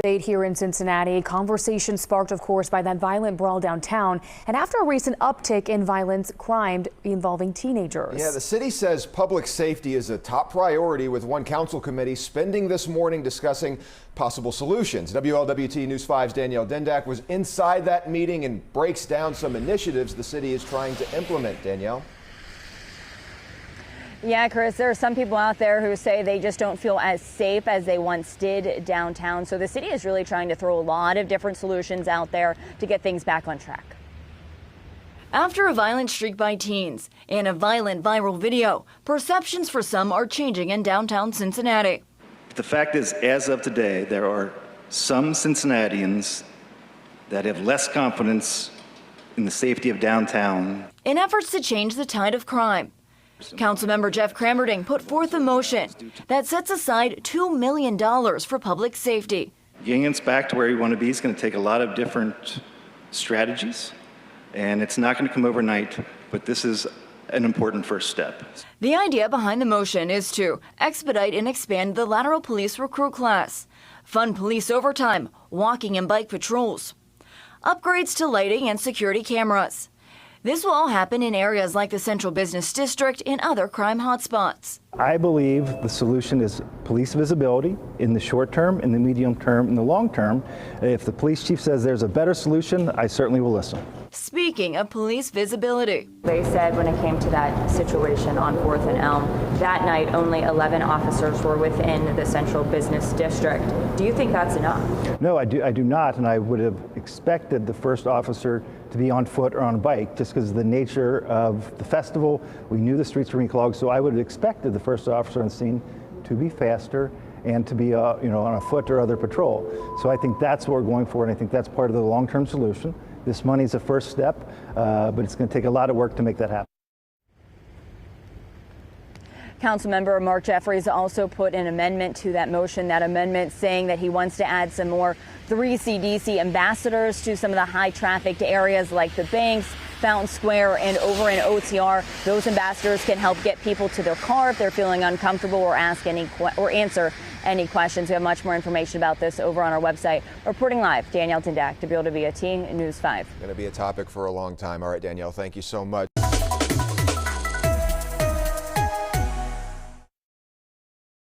Debate here in Cincinnati. Conversation sparked, of course, by that violent brawl downtown and after a recent uptick in violent crime involving teenagers. Yeah, the city says public safety is a top priority, with one council committee spending this morning discussing possible solutions. WLWT News 5's Danielle Dendak was inside that meeting and breaks down some initiatives the city is trying to implement. Danielle? Yeah, Chris, there are some people out there who say they just don't feel as safe as they once did downtown. So the city is really trying to throw a lot of different solutions out there to get things back on track. After a violent streak by teens and a violent viral video, perceptions for some are changing in downtown Cincinnati. The fact is, as of today, there are some Cincinnatians that have less confidence in the safety of downtown. In efforts to change the tide of crime, Councilmember Jeff Crammerding put forth a motion that sets aside $2 million for public safety. Getting us back to where we want to be is going to take a lot of different strategies, and it's not going to come overnight, but this is an important first step. The idea behind the motion is to expedite and expand the lateral police recruit class, fund police overtime, walking and bike patrols, upgrades to lighting and security cameras. This will all happen in areas like the Central Business District and other crime hotspots. I believe the solution is police visibility in the short term, in the medium term, in the long term. If the police chief says there's a better solution, I certainly will listen. Speaking of police visibility, They said when it came to that situation on 4th and Elm, that night only 11 officers were within the Central Business District. Do you think that's enough? No, I do not, and I would have expected the first officer to be on foot or on a bike, just because of the nature of the festival. We knew the streets were being clogged, so I would have expected the first officer on scene to be faster and to be on a foot or other patrol. So I think that's what we're going for, and I think that's part of the long-term solution. This money is a first step, but it's going to take a lot of work to make that happen. Councilmember Mark Jeffries also put an amendment to that motion, that amendment saying that he wants to add some more 3CDC ambassadors to some of the high trafficked areas like the banks, Fountain Square, and over in OTR. Those ambassadors can help get people to their car if they're feeling uncomfortable or answer any questions. We have much more information about this over on our website. Reporting live, Danielle Dendak, WLWT News 5. Going to be a topic for a long time. All right, Danielle, thank you so much.